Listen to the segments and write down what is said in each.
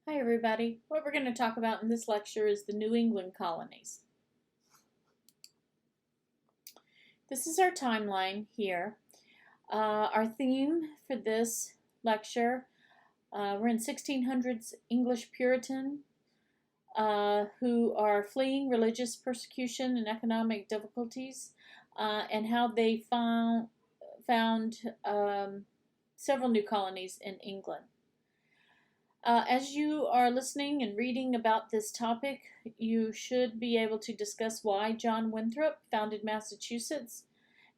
Hi everybody. What we're going to talk about in this lecture is the New England colonies. This is our timeline here. Our theme for this lecture, we're in 1600s English Puritan who are fleeing religious persecution and economic difficulties, and how they found several new colonies in England. As you are listening and reading about this topic, you should be able to discuss why John Winthrop founded Massachusetts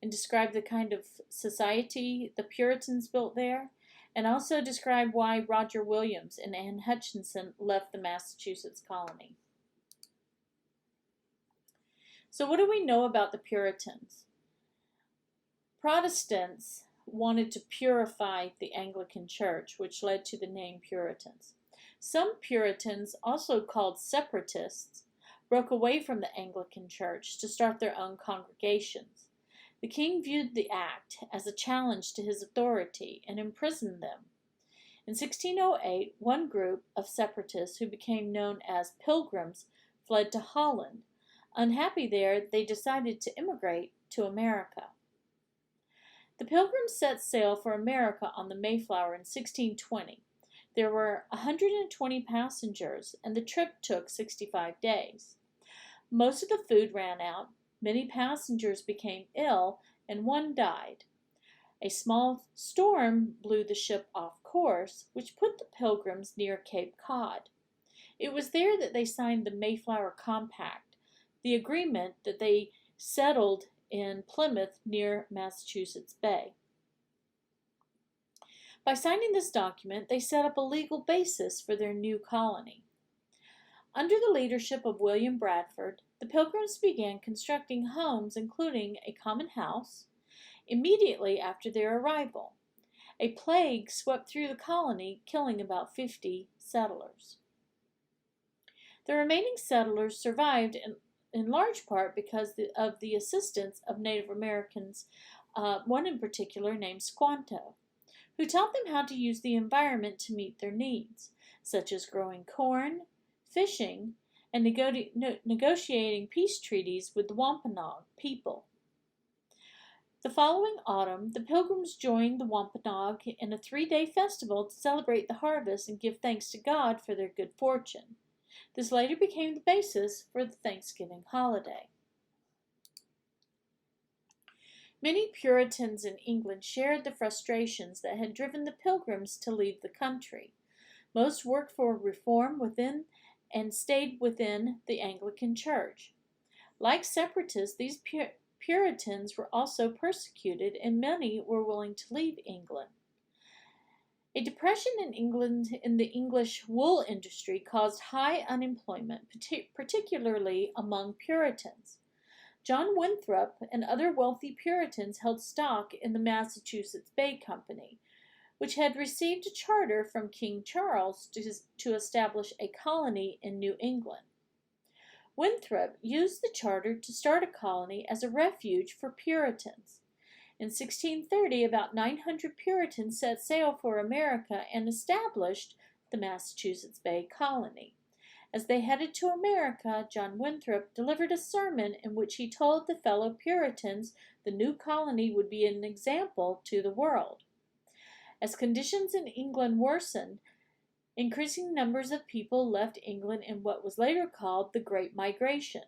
and describe the kind of society the Puritans built there, and also describe why Roger Williams and Anne Hutchinson left the Massachusetts colony. So what do we know about the Puritans? Protestants wanted to purify the Anglican Church, which led to the name Puritans. Some Puritans, also called separatists, broke away from the Anglican Church to start their own congregations. The king viewed the act as a challenge to his authority and imprisoned them. In 1608, one group of separatists who became known as Pilgrims fled to Holland. Unhappy there, they decided to immigrate to America. The Pilgrims set sail for America on the Mayflower in 1620. There were 120 passengers, and the trip took 65 days. Most of the food ran out, many passengers became ill, and one died. A small storm blew the ship off course, which put the Pilgrims near Cape Cod. It was there that they signed the Mayflower Compact, the agreement that they settled in Plymouth near Massachusetts Bay. By signing this document, they set up a legal basis for their new colony. Under the leadership of William Bradford, the Pilgrims began constructing homes, including a common house, immediately after their arrival. A plague swept through the colony, killing about 50 settlers. The remaining settlers survived in large part because of the assistance of Native Americans, one in particular named Squanto, who taught them how to use the environment to meet their needs, such as growing corn, fishing, and negotiating peace treaties with the Wampanoag people. The following autumn, the Pilgrims joined the Wampanoag in a 3-day festival to celebrate the harvest and give thanks to God for their good fortune. This later became the basis for the Thanksgiving holiday. Many Puritans in England shared the frustrations that had driven the Pilgrims to leave the country. Most worked for reform within and stayed within the Anglican Church. Like separatists, these Puritans were also persecuted, and many were willing to leave England. A depression in England in the English wool industry caused high unemployment, particularly among Puritans. John Winthrop and other wealthy Puritans held stock in the Massachusetts Bay Company, which had received a charter from King Charles to establish a colony in New England. Winthrop used the charter to start a colony as a refuge for Puritans. In 1630, about 900 Puritans set sail for America and established the Massachusetts Bay Colony. As they headed to America, John Winthrop delivered a sermon in which he told the fellow Puritans the new colony would be an example to the world. As conditions in England worsened, increasing numbers of people left England in what was later called the Great Migration.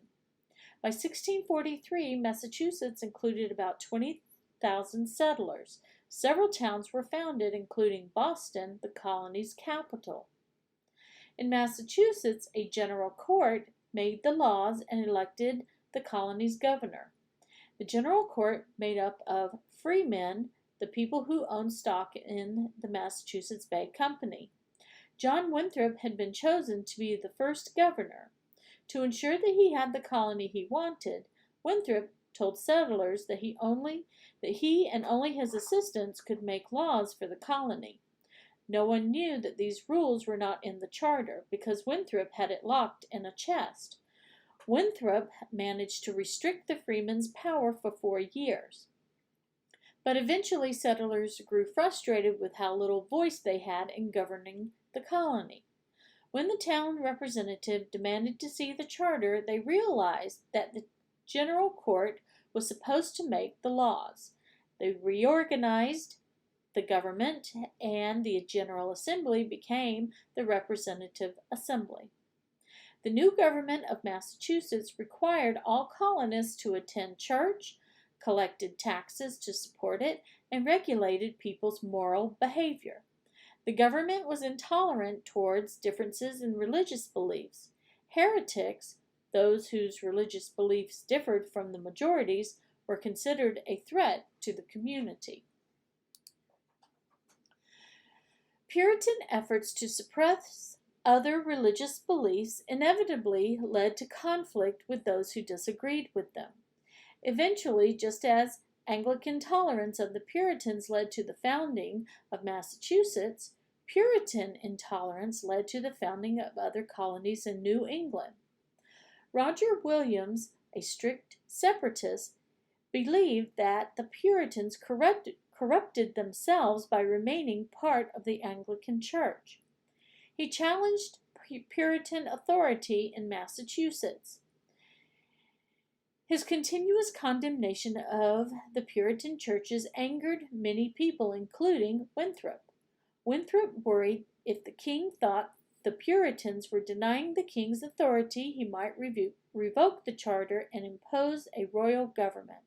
By 1643, Massachusetts included about 20,000 settlers. Several towns were founded, including Boston, the colony's capital. In Massachusetts, a general court made the laws and elected the colony's governor. The general court made up of freemen, the people who owned stock in the Massachusetts Bay Company. John Winthrop had been chosen to be the first governor. To ensure that he had the colony he wanted, Winthrop told settlers that he and only his assistants could make laws for the colony. No one knew that these rules were not in the charter, because Winthrop had it locked in a chest. Winthrop managed to restrict the freemen's power for 4 years. But eventually settlers grew frustrated with how little voice they had in governing the colony. When the town representative demanded to see the charter, they realized that the General Court was supposed to make the laws. They reorganized the government, and the General Assembly became the Representative Assembly. The new government of Massachusetts required all colonists to attend church, collected taxes to support it, and regulated people's moral behavior. The government was intolerant towards differences in religious beliefs. Heretics, those whose religious beliefs differed from the majority's, were considered a threat to the community. Puritan efforts to suppress other religious beliefs inevitably led to conflict with those who disagreed with them. Eventually, just as Anglican tolerance of the Puritans led to the founding of Massachusetts, Puritan intolerance led to the founding of other colonies in New England. Roger Williams, a strict separatist, believed that the Puritans corrupted themselves by remaining part of the Anglican Church. He challenged Puritan authority in Massachusetts. His continuous condemnation of the Puritan churches angered many people, including Winthrop. Winthrop worried if the king thought the Puritans were denying the king's authority, he might revoke the charter and impose a royal government.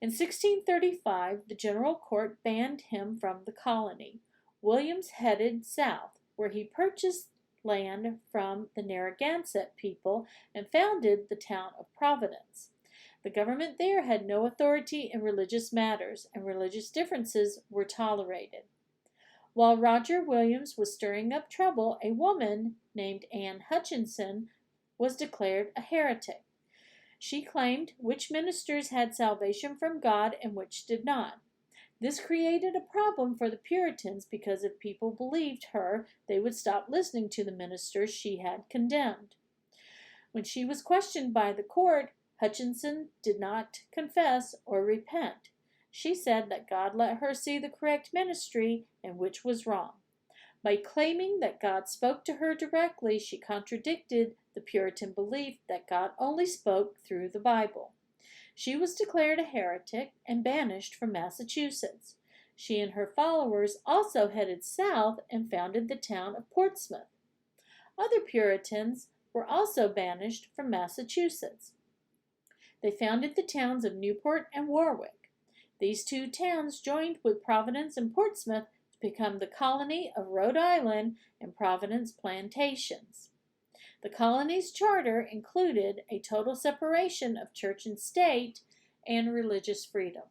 In 1635, the General Court banned him from the colony. Williams headed south, where he purchased land from the Narragansett people and founded the town of Providence. The government there had no authority in religious matters, and religious differences were tolerated. While Roger Williams was stirring up trouble, a woman named Anne Hutchinson was declared a heretic. She claimed which ministers had salvation from God and which did not. This created a problem for the Puritans because if people believed her, they would stop listening to the ministers she had condemned. When she was questioned by the court, Hutchinson did not confess or repent. She said that God let her see the correct ministry and which was wrong. By claiming that God spoke to her directly, she contradicted the Puritan belief that God only spoke through the Bible. She was declared a heretic and banished from Massachusetts. She and her followers also headed south and founded the town of Portsmouth. Other Puritans were also banished from Massachusetts. They founded the towns of Newport and Warwick. These two towns joined with Providence and Portsmouth to become the colony of Rhode Island and Providence plantations. The colony's charter included a total separation of church and state and religious freedom.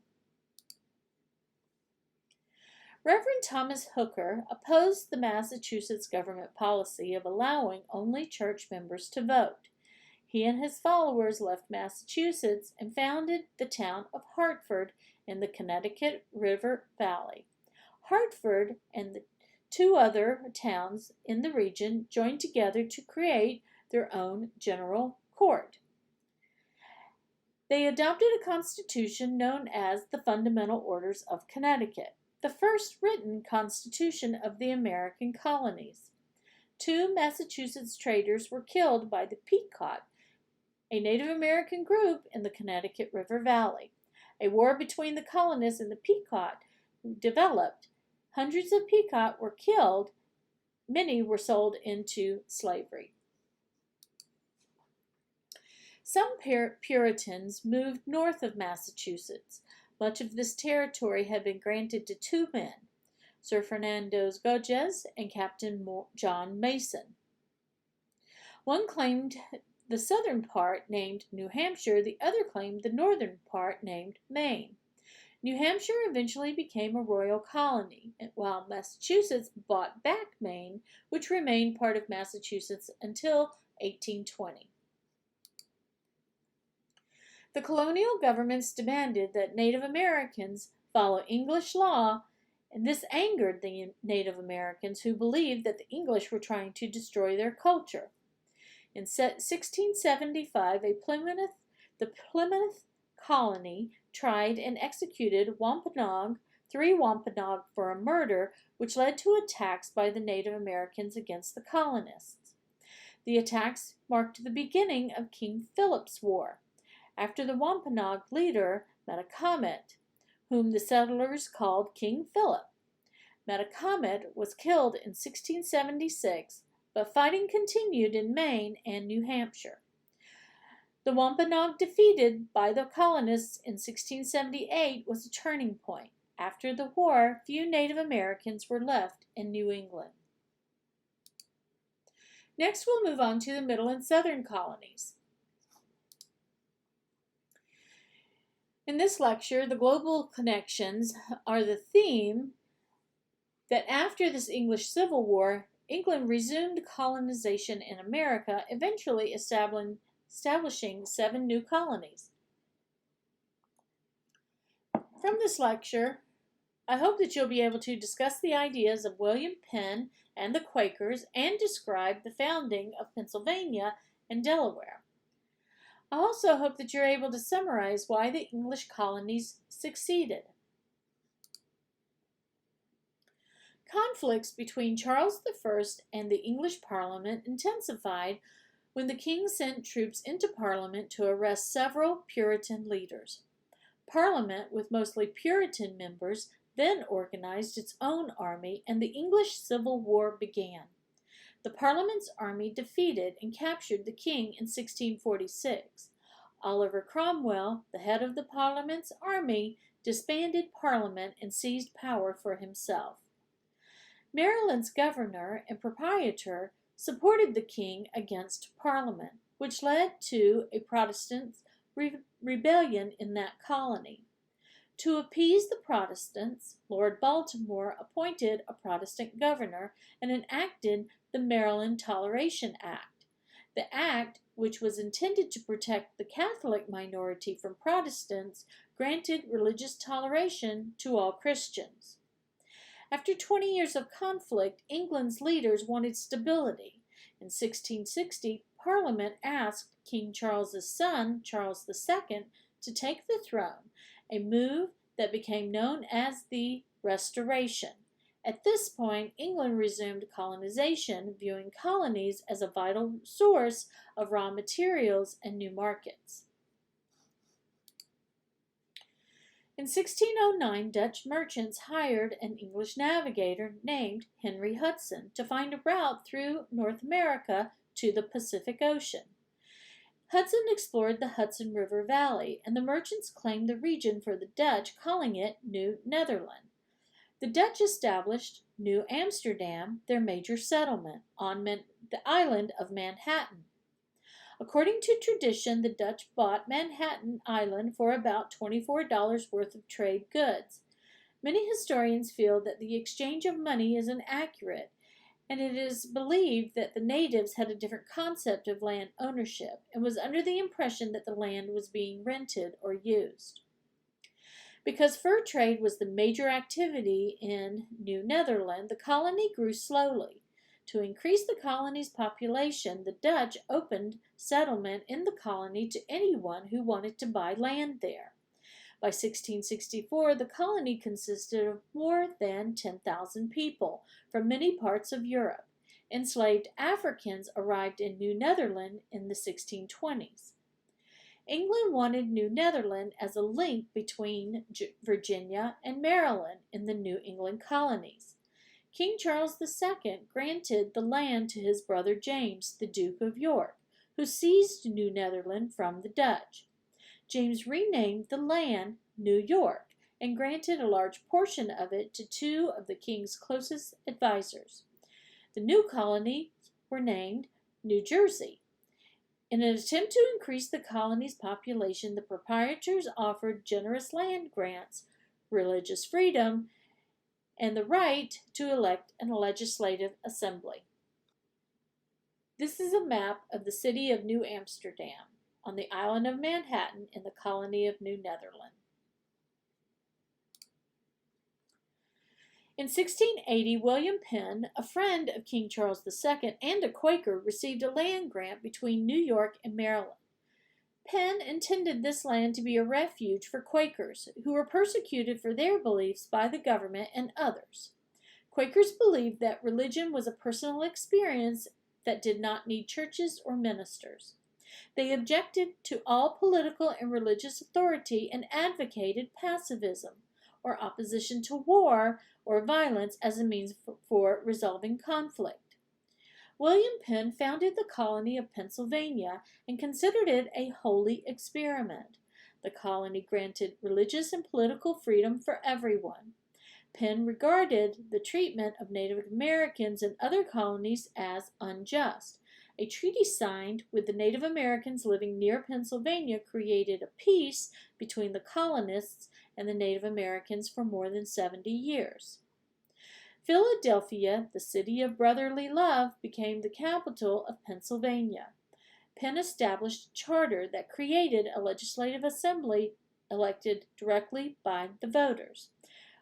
Reverend Thomas Hooker opposed the Massachusetts government policy of allowing only church members to vote. He and his followers left Massachusetts and founded the town of Hartford in the Connecticut River Valley. Hartford and the two other towns in the region joined together to create their own general court. They adopted a constitution known as the Fundamental Orders of Connecticut, the first written constitution of the American colonies. 2 Massachusetts traders were killed by the Pequot, a Native American group in the Connecticut River Valley. A war between the colonists and the Pequot developed. Hundreds of Pequot were killed. Many were sold into slavery. Some Puritans moved north of Massachusetts. Much of this territory had been granted to 2 men, Sir Fernando Gorges and Captain John Mason. One claimed the southern part, named New Hampshire. The other claimed the northern part, named Maine. New Hampshire eventually became a royal colony, while Massachusetts bought back Maine, which remained part of Massachusetts until 1820. The colonial governments demanded that Native Americans follow English law, and this angered the Native Americans who believed that the English were trying to destroy their culture. In 1675, the Plymouth colony tried and executed Wampanoag, 3 Wampanoag for a murder, which led to attacks by the Native Americans against the colonists. The attacks marked the beginning of King Philip's War, after the Wampanoag leader Metacomet, whom the settlers called King Philip. Metacomet was killed in 1676, but fighting continued in Maine and New Hampshire. The Wampanoag defeated by the colonists in 1678 was a turning point. After the war, few Native Americans were left in New England. Next, we'll move on to the Middle and Southern colonies. In this lecture, the global connections are the theme that after this English Civil War, England resumed colonization in America, eventually establishing 7 new colonies. From this lecture, I hope that you'll be able to discuss the ideas of William Penn and the Quakers and describe the founding of Pennsylvania and Delaware. I also hope that you're able to summarize why the English colonies succeeded. Conflicts between Charles I and the English Parliament intensified when the king sent troops into Parliament to arrest several Puritan leaders. Parliament, with mostly Puritan members, then organized its own army, and the English Civil War began. The Parliament's army defeated and captured the king in 1646. Oliver Cromwell, the head of the Parliament's army, disbanded Parliament and seized power for himself. Maryland's governor and proprietor supported the king against Parliament, which led to a Protestant rebellion in that colony. To appease the Protestants, Lord Baltimore appointed a Protestant governor and enacted the Maryland Toleration Act. The act, which was intended to protect the Catholic minority from Protestants, granted religious toleration to all Christians. After 20 years of conflict, England's leaders wanted stability. In 1660, Parliament asked King Charles's son, Charles II, to take the throne, a move that became known as the Restoration. At this point, England resumed colonization, viewing colonies as a vital source of raw materials and new markets. In 1609, Dutch merchants hired an English navigator named Henry Hudson to find a route through North America to the Pacific Ocean. Hudson explored the Hudson River Valley, and the merchants claimed the region for the Dutch, calling it New Netherland. The Dutch established New Amsterdam, their major settlement, on the island of Manhattan. According to tradition, the Dutch bought Manhattan Island for about $24 worth of trade goods. Many historians feel that the exchange of money is inaccurate, and it is believed that the natives had a different concept of land ownership and was under the impression that the land was being rented or used. Because fur trade was the major activity in New Netherland, the colony grew slowly. To increase the colony's population, the Dutch opened settlement in the colony to anyone who wanted to buy land there. By 1664, the colony consisted of more than 10,000 people from many parts of Europe. Enslaved Africans arrived in New Netherland in the 1620s. England wanted New Netherland as a link between Virginia and Maryland in the New England colonies. King Charles II granted the land to his brother James, the Duke of York, who seized New Netherland from the Dutch. James renamed the land New York and granted a large portion of it to 2 of the king's closest advisors. The new colonies were named New Jersey. In an attempt to increase the colony's population, the proprietors offered generous land grants, religious freedom, and the right to elect a legislative assembly. This is a map of the city of New Amsterdam on the island of Manhattan in the colony of New Netherland. In 1680, William Penn, a friend of King Charles II and a Quaker, received a land grant between New York and Maryland. Penn intended this land to be a refuge for Quakers, who were persecuted for their beliefs by the government and others. Quakers believed that religion was a personal experience that did not need churches or ministers. They objected to all political and religious authority and advocated pacifism, or opposition to war or violence as a means for resolving conflict. William Penn founded the colony of Pennsylvania and considered it a holy experiment. The colony granted religious and political freedom for everyone. Penn regarded the treatment of Native Americans in other colonies as unjust. A treaty signed with the Native Americans living near Pennsylvania created a peace between the colonists and the Native Americans for more than 70 years. Philadelphia, the city of brotherly love, became the capital of Pennsylvania. Penn established a charter that created a legislative assembly elected directly by the voters.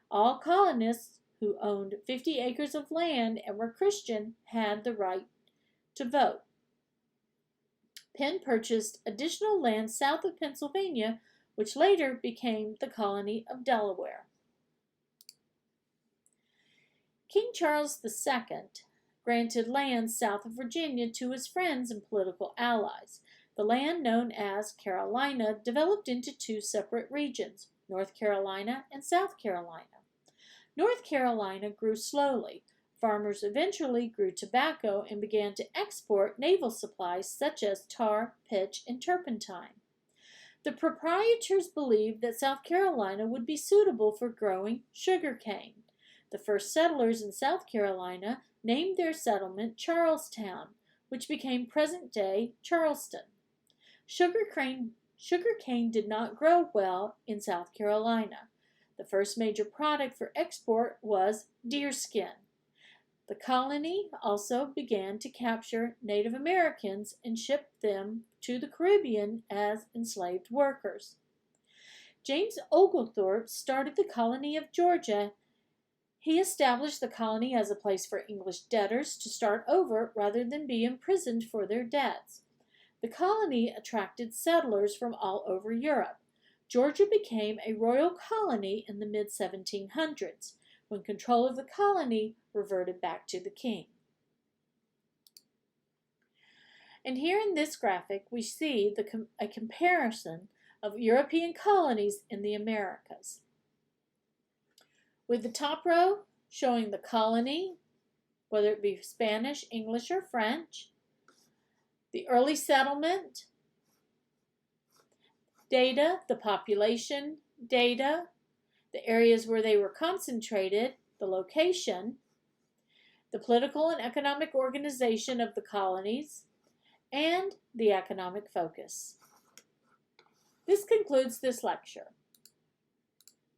All colonists who owned 50 acres of land and were Christian had the right to vote. Penn purchased additional land south of Pennsylvania, which later became the colony of Delaware. King Charles II granted land south of Virginia to his friends and political allies. The land known as Carolina developed into two separate regions, North Carolina and South Carolina. North Carolina grew slowly. Farmers eventually grew tobacco and began to export naval supplies such as tar, pitch, and turpentine. The proprietors believed that South Carolina would be suitable for growing sugar cane. The first settlers in South Carolina named their settlement Charlestown, which became present-day Charleston. Sugarcane did not grow well in South Carolina. The first major product for export was deerskin. The colony also began to capture Native Americans and ship them to the Caribbean as enslaved workers. James Oglethorpe started the colony of Georgia. He established the colony as a place for English debtors to start over rather than be imprisoned for their debts. The colony attracted settlers from all over Europe. Georgia became a royal colony in the mid-1700s, when control of the colony reverted back to the king. And here in this graphic, we see a comparison of European colonies in the Americas. With the top row showing the colony, whether it be Spanish, English, or French, the early settlement data, the population data, the areas where they were concentrated, the location, the political and economic organization of the colonies, and the economic focus. This concludes this lecture.